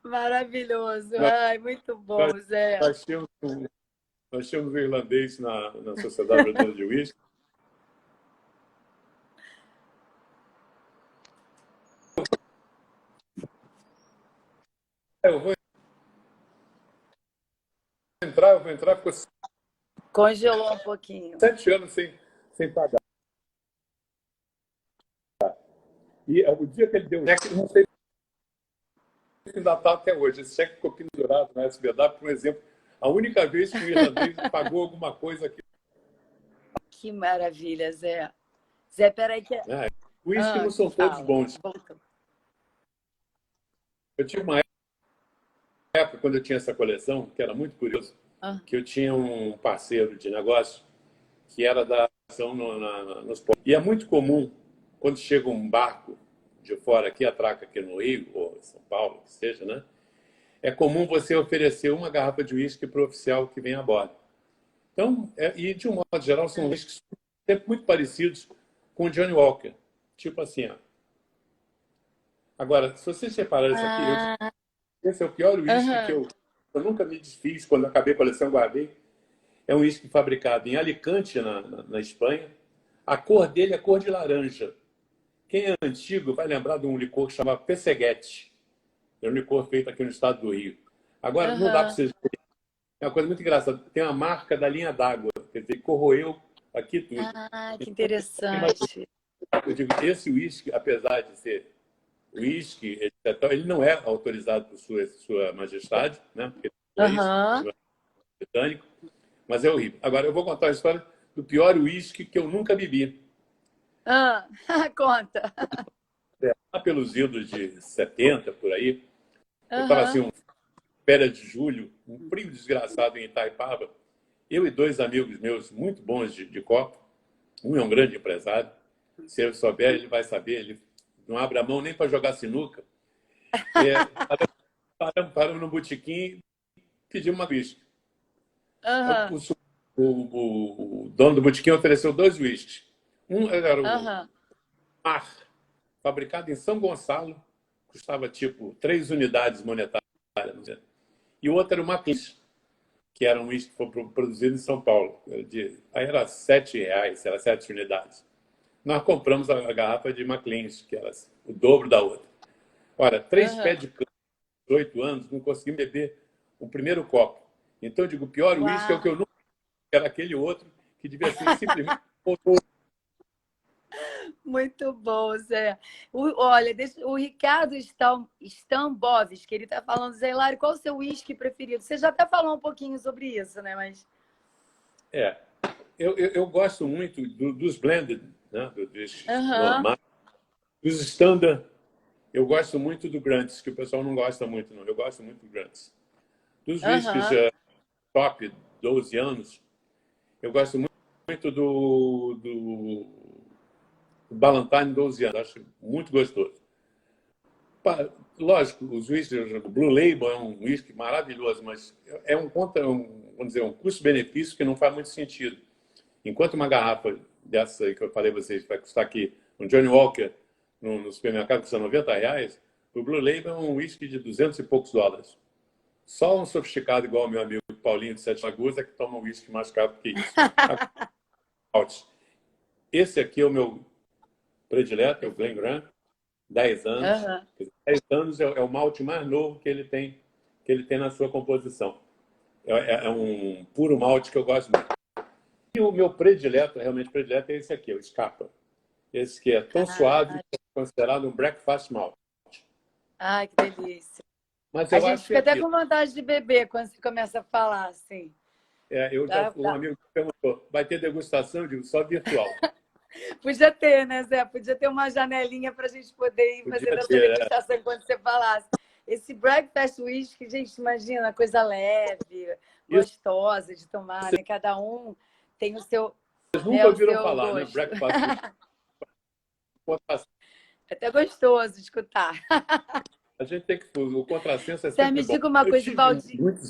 A: Maravilhoso. Ai, muito bom, Zé.
B: Nós tínhamos um irlandês na Sociedade Brasileira de Uísque. Eu vou entrar, ficou
A: congelou um pouquinho.
B: 7 anos sem pagar. E o dia que ele deu o cheque, não sei se ainda está até hoje. Esse cheque ficou pendurado na SBW, por exemplo, a única vez que o irlandês pagou alguma coisa aqui.
A: Que maravilha, Zé. Zé, peraí que...
B: O uísque não são todos bons. Eu tive uma época, quando eu tinha essa coleção, que era muito curioso, que eu tinha um parceiro de negócio que era da ação nos portos. E é muito comum, quando chega um barco de fora aqui, atraca aqui no Rio, ou São Paulo, que seja, né? É comum você oferecer uma garrafa de uísque para o oficial que vem a bordo. Então, e de um modo geral, são uísques sempre muito parecidos com o Johnny Walker. Tipo assim, ó. Agora, se vocês repararem isso aqui, esse é o pior uísque que eu nunca me desfiz. Quando acabei a coleção, guardei. É um uísque fabricado em Alicante, na Espanha. A cor dele é cor de laranja. Quem é antigo vai lembrar de um licor que chama Pesseguete. É um licor feito aqui no estado do Rio. Agora, não dá para vocês verem. É uma coisa muito engraçada. Tem uma marca da linha d'água. Quer dizer, corroeu aqui tudo.
A: Que interessante.
B: Eu digo, esse uísque, apesar de ser uísque, ele não é autorizado por sua majestade, né? Porque é britânico, mas é horrível. Agora, eu vou contar a história do pior uísque que eu nunca bebi.
A: Conta.
B: Lá pelos idos de 70, por aí, eu estava assim,
A: Aham.
B: férias de julho, um frio desgraçado em Itaipava. Eu e dois amigos meus muito bons de copo. Um é um grande empresário. Se ele souber, ele vai saber. Ele não abre a mão nem para jogar sinuca. É, paramos no botequim e pedimos uma uísque.
A: Aham.
B: O dono do botequim ofereceu dois uísques. Um era o
A: Aham.
B: Mar, fabricado em São Gonçalo, custava tipo 3 unidades monetárias. E o outro era o Maclins, que era um uísque que foi produzido em São Paulo. Aí era R$ 7, era 7 unidades. Nós compramos a garrafa de Maclins, que era o dobro da outra. Ora, 3 pés
A: Aham.
B: de cana, 18 anos, não conseguimos beber o primeiro copo. Então, eu digo, o pior uísque é o que eu
A: Uau.
B: nunca era aquele outro, que devia ser simplesmente.
A: Muito bom, Zé. Olha, o Ricardo Stambovski, que ele está falando, Zé Hilário, qual o seu uísque preferido? Você já até falou um pouquinho sobre isso, né? Mas.
B: É, eu gosto muito dos blended, né? Dos
A: Aham.
B: normais, dos standard. Eu gosto muito do Grants, que o pessoal não gosta muito, não. Eu gosto muito do Grants. Dos whiskies
A: Aham.
B: top, 12 anos, eu gosto muito do Ballantine 12 anos. Acho muito gostoso. Lógico, os whiskies, o Blue Label é um whisky maravilhoso, mas é vamos dizer, um custo-benefício que não faz muito sentido. Enquanto uma garrafa dessa aí que eu falei a vocês vai custar aqui, um Johnny Walker no supermercado custa R$ 90, o Blue Label é um whisky de 200 e poucos dólares. Só um sofisticado igual o meu amigo Paulinho de Sete Lagoas é que toma um whisky mais caro que isso. Esse aqui é o meu predileto, é o Glen Grant, 10 anos.
A: Aham.
B: 10 anos é o malte mais novo que ele tem na sua composição. É um puro malte que eu gosto muito. E o meu predileto, realmente predileto, é esse aqui, o Scapa. Esse que é tão suave,
A: Ai,
B: que é considerado um breakfast malt.
A: ai, que delícia.
B: Mas
A: A
B: eu
A: gente
B: acho que é
A: fica até
B: aquilo.
A: com vontade de beber quando você começa a falar, assim.
B: Um amigo me perguntou, vai ter degustação? Eu digo, só virtual.
A: Podia ter, né, Zé? Podia ter uma janelinha para a gente poder ir
B: Podia
A: fazendo essa
B: ter,
A: degustação quando você falasse. Esse breakfast whisky, gente, imagina, coisa leve,
B: Isso
A: gostosa de tomar, né? Cada um tem
B: vocês
A: né,
B: nunca
A: o
B: ouviram
A: seu
B: falar, né?
A: gosto.
B: Breakfast contrassenso.
A: É até gostoso de escutar.
B: A gente tem que. O contrassenso é
A: Zé,
B: sempre
A: me
B: bom.
A: diga uma
B: Eu
A: coisa,
B: tive
A: Valdir.
B: muitos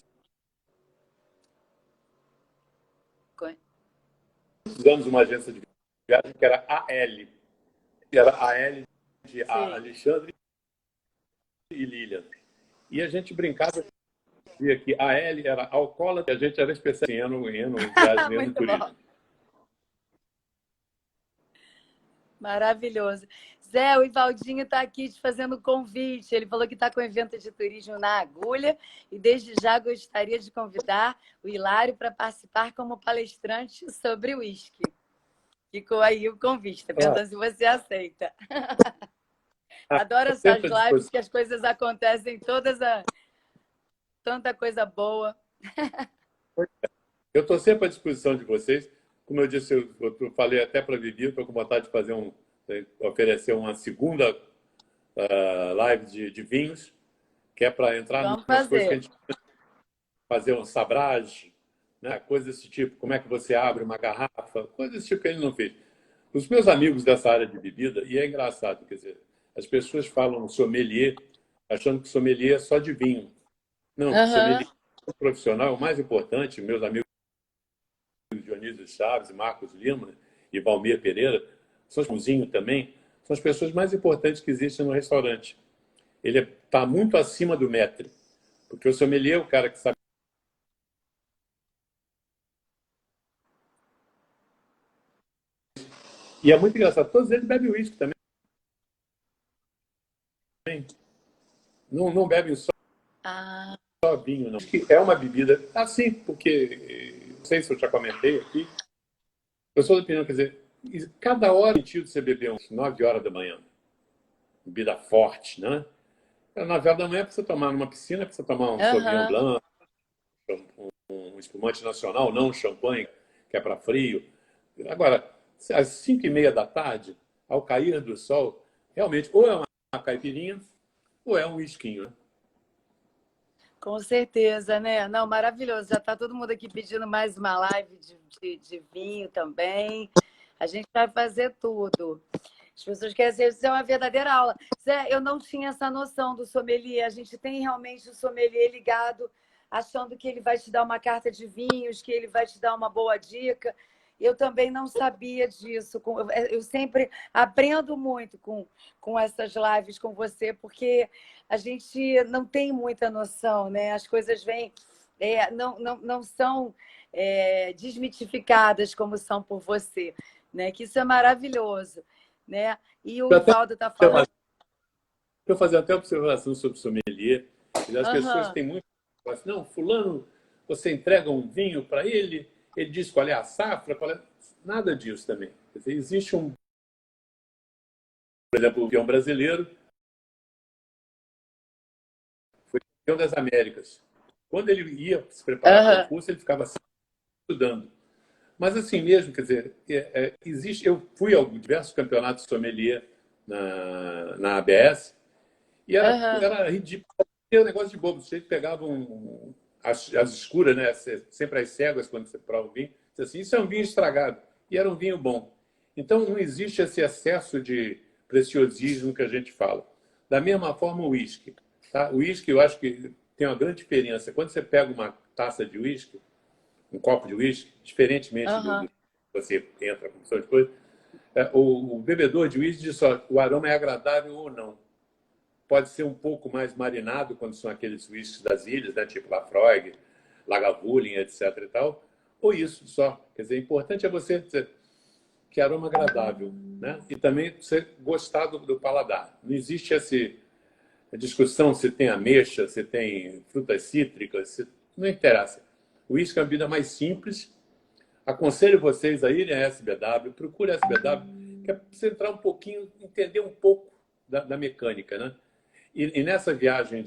B: anos uma agência de viagem que era AL. Era AL de
A: Sim.
B: Alexandre e Lilian. E a gente brincava dizia que a L era alcoólatra e a gente era especialista em viagem em
A: Muito bom.
B: turismo.
A: Maravilhoso. Zé, o Ivaldinho está aqui te fazendo convite. Ele falou que está com evento de turismo na Agulha e desde já gostaria de convidar o Hilário para participar como palestrante sobre uísque. Ficou aí o convite, tá perguntando se você aceita. Adoro essas
B: Sempre à
A: lives
B: disposição.
A: que as coisas acontecem tanta coisa boa.
B: Eu estou sempre à disposição de vocês. Como eu disse, eu falei até para a Vivi, estou com vontade de fazer oferecer uma segunda live de vinhos, que é para entrar
A: Vamos
B: nas coisas que a
A: fazer.
B: gente fazer um sabrage, né? Coisas desse tipo, como é que você abre uma garrafa, coisas desse tipo que ele não fez. Os meus amigos dessa área de bebida, e é engraçado, quer dizer, as pessoas falam sommelier, achando que sommelier é só de vinho. Não,
A: Aham.
B: sommelier profissional, o mais importante, meus amigos Dionísio Chaves, Marcos Lima e Valmir Pereira, são os também, são as pessoas mais importantes que existem no restaurante. Ele está muito acima do maître, porque o sommelier é o cara que sabe. E é muito engraçado, todos eles bebem uísque também. Não bebem só
A: Ah,
B: vinho, não. É uma bebida assim, porque, não sei se eu já comentei aqui, eu sou da opinião, quer dizer, cada hora é sentido você beber uns 9 horas da manhã. Bebida forte, né? 9 horas da manhã é para você tomar numa piscina, é para você tomar um Sauvignon
A: aham.
B: Blanc, um espumante nacional, não um champanhe, que é para frio. Agora, às 5h30 da tarde, ao cair do sol, realmente, ou é uma caipirinha, ou é um whiskinho, né?
A: Com certeza, né? Não, maravilhoso. Já está todo mundo aqui pedindo mais uma live de vinho também. A gente vai fazer tudo. As pessoas querem dizer, isso é uma verdadeira aula. Zé, eu não tinha essa noção do sommelier. A gente tem realmente o sommelier ligado, achando que ele vai te dar uma carta de vinhos, que ele vai te dar uma boa dica. Eu também não sabia disso. Eu sempre aprendo muito com essas lives com você, porque a gente não tem muita noção, né? As coisas vêm, não são desmitificadas como são por você, né? Que isso é maravilhoso, né? E o Valdo está falando.
B: Eu fazer até observação sobre sommelier. As pessoas
A: Uhum.
B: têm muito. Não, fulano, você entrega um vinho para ele diz qual é a safra, qual é... Nada disso também. Quer dizer, existe um, por exemplo, o peão brasileiro foi campeão das Américas. Quando ele ia se preparar para o concurso, ele ficava estudando. Mas assim mesmo, quer dizer, existe. Eu fui a diversos campeonatos sommelier na ABS e era ridículo. Era um negócio de bobo. Vocês pegavam as escuras, né? Sempre as cegas quando você prova o vinho. Assim, isso é um vinho estragado. E era um vinho bom. Então não existe esse excesso de preciosismo que a gente fala. Da mesma forma o uísque. Tá? O uísque, eu acho que tem uma grande diferença. Quando você pega uma taça de uísque, um copo de uísque, diferentemente do que você entra com essas coisas, o bebedor de uísque diz só, o aroma é agradável ou não. Pode ser um pouco mais marinado quando são aqueles uísques das ilhas, né, tipo Laphroaig, Lagavulin, etc. e tal, ou isso só. Quer dizer, o importante é você dizer que aroma agradável, né? E também você gostar do paladar. Não existe essa discussão se tem ameixa, se tem frutas cítricas, não interessa. O uísque é uma bebida mais simples. Aconselho vocês a irem à SBW, procure a SBW, que é para você entrar um pouquinho, entender um pouco da mecânica, né? E nessa viagem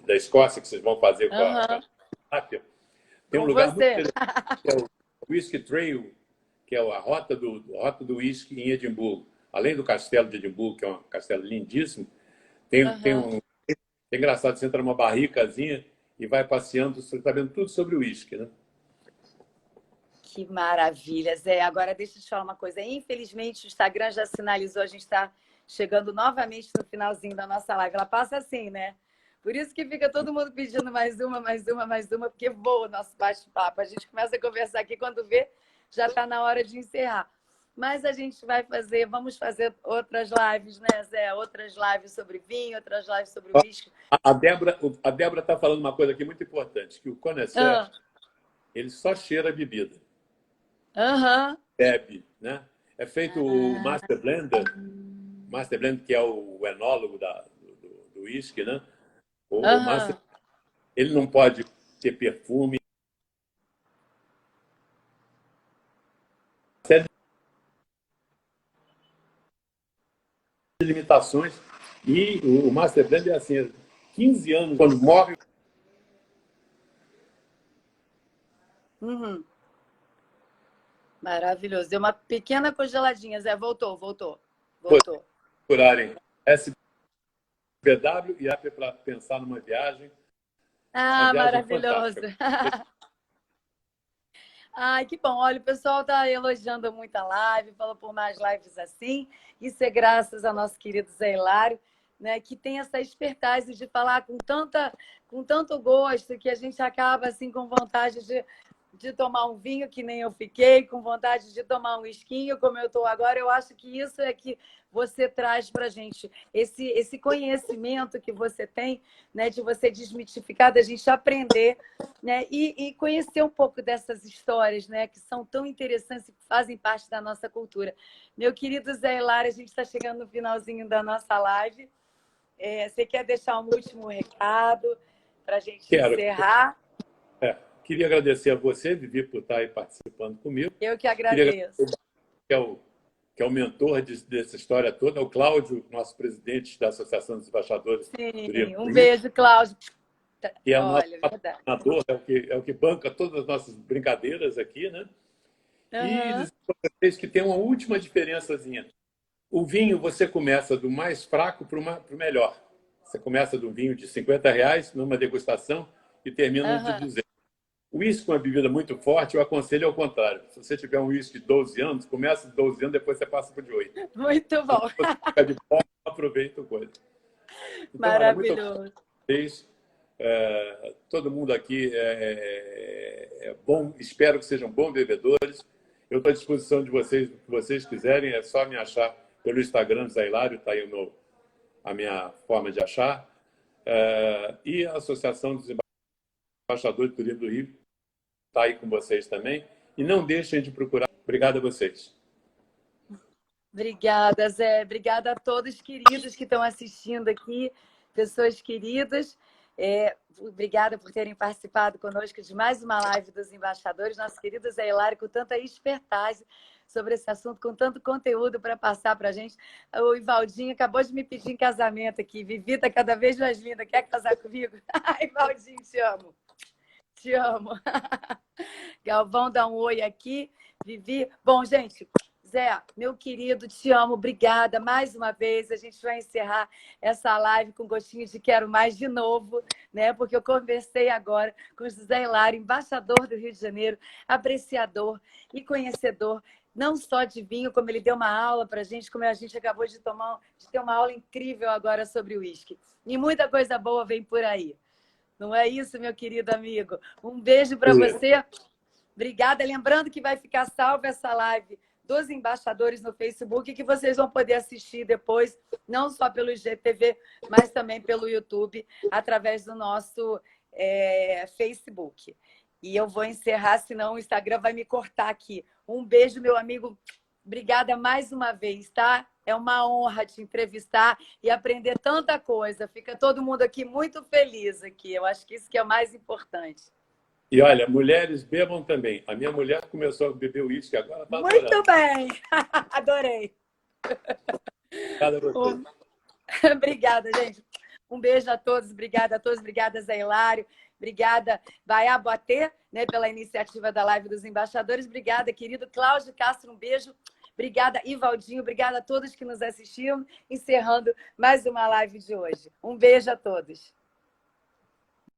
B: da Escócia que vocês vão fazer com a Lápia, tem um
A: Com
B: lugar muito
A: você.
B: interessante, que é o Whisky Trail, que é a rota do whisky em Edimburgo. Além do castelo de Edimburgo, que é um castelo lindíssimo, tem um... É engraçado, você entra numa barricazinha e vai passeando, você está vendo tudo sobre o whisky, né?
A: Que maravilha, Zé. Agora deixa eu te falar uma coisa. Infelizmente, o Instagram já sinalizou, a gente está chegando novamente no finalzinho da nossa live. Ela passa assim, né? Por isso que fica todo mundo pedindo mais uma, mais uma, mais uma, porque voa o nosso bate-papo. A gente começa a conversar aqui, quando vê, já está na hora de encerrar. Mas a gente vamos fazer outras lives, né, Zé? Outras lives sobre vinho, outras lives sobre uísque.
B: A Débora está falando uma coisa aqui muito importante, que o connoisseur, ele só cheira a bebida. Bebe, né? É feito o Master Blender, que é o enólogo do whisky, né? O Master, ele não pode ter perfume. Série de limitações. E o Master Blender é assim, 15 anos, quando morre.
A: Maravilhoso. Deu uma pequena congeladinha, Zé. Voltou.
B: Procurarem SBW e AP para pensar numa viagem. Uma viagem
A: Maravilhoso.
B: fantástica.
A: Ai, que bom. Olha, o pessoal está elogiando muito a live, falou por mais lives assim. Isso é graças ao nosso querido Zé Hilário, né, que tem essa expertise de falar com tanto gosto, que a gente acaba assim com vontade de tomar um vinho, que nem eu fiquei, com vontade de tomar um esquinho, como eu estou agora. Eu acho que isso é que você traz para a gente, esse conhecimento que você tem, né, de você desmitificar, da gente aprender, né, e conhecer um pouco dessas histórias, né, que são tão interessantes e que fazem parte da nossa cultura. Meu querido Zé Hilário, a gente está chegando no finalzinho da nossa live. Você quer deixar um último recado para a gente encerrar?
B: Queria agradecer a você, Vivi, por estar aí participando comigo.
A: Eu que agradeço.
B: Que é o mentor dessa história toda, o Cláudio, nosso presidente da Associação dos Embaixadores.
A: Sim, um beijo, Cláudio.
B: Que é o nosso patrocinador, é o que banca todas as nossas brincadeiras aqui, né? E dizer para vocês que tem uma última diferençazinha. O vinho, você começa do mais fraco para o melhor. Você começa do vinho de R$ 50 numa degustação e termina no de
A: Aham.
B: 200. O uísque é uma bebida muito forte, eu aconselho ao contrário. Se você tiver um uísque de 12 anos, começa de 12 anos, depois você passa para o de 8.
A: Muito
B: Quando
A: bom.
B: você fica de fora, aproveita a coisa. Então, olha, muito obrigado
A: Maravilhoso.
B: a vocês. Todo mundo aqui é bom, espero que sejam bons bebedores. Eu estou à disposição de vocês, o que vocês quiserem, é só me achar pelo Instagram, Zé Hilário, está aí a minha forma de achar. E a Associação dos Embaixadores do Turismo do Rio está aí com vocês também. E não deixem de procurar. Obrigado a vocês.
A: Obrigada, Zé. Obrigada a todos queridos que estão assistindo aqui, pessoas queridas. Obrigada por terem participado conosco de mais uma live dos embaixadores. Nosso querido Zé Hilário, com tanta expertise sobre esse assunto, com tanto conteúdo para passar para a gente. O Ivaldinho acabou de me pedir em casamento aqui. Vivi está cada vez mais linda. Quer casar comigo? Ivaldinho, te amo. Te amo. Galvão dá um oi aqui. Vivi. Bom, gente, Zé, meu querido, te amo. Obrigada mais uma vez. A gente vai encerrar essa live com gostinho de quero mais de novo, né? Porque eu conversei agora com o José Hilário, embaixador do Rio de Janeiro, apreciador e conhecedor não só de vinho, como ele deu uma aula para a gente, como a gente acabou de ter uma aula incrível agora sobre o uísque. E muita coisa boa vem por aí. Não é isso, meu querido amigo? Um beijo para você. Obrigada. Lembrando que vai ficar salva essa live dos embaixadores no Facebook, que vocês vão poder assistir depois, não só pelo IGTV, mas também pelo YouTube, através do nosso Facebook. E eu vou encerrar, senão o Instagram vai me cortar aqui. Um beijo, meu amigo. Obrigada mais uma vez, tá? É uma honra te entrevistar e aprender tanta coisa. Fica todo mundo aqui muito feliz aqui. Eu acho que isso que é o mais importante.
B: E olha, mulheres bebam também. A minha mulher começou a beber uísque, agora está adorando.
A: Muito bem! Adorei!
B: Obrigado a você.
A: Obrigada, gente. Um beijo a todos, obrigada a todos, obrigada, Zé Hilário, obrigada, Baiá Boatê, né, pela iniciativa da Live dos Embaixadores, obrigada, querido Cláudio Castro, um beijo, obrigada, Ivaldinho, obrigada a todos que nos assistiram, encerrando mais uma live de hoje. Um beijo a todos.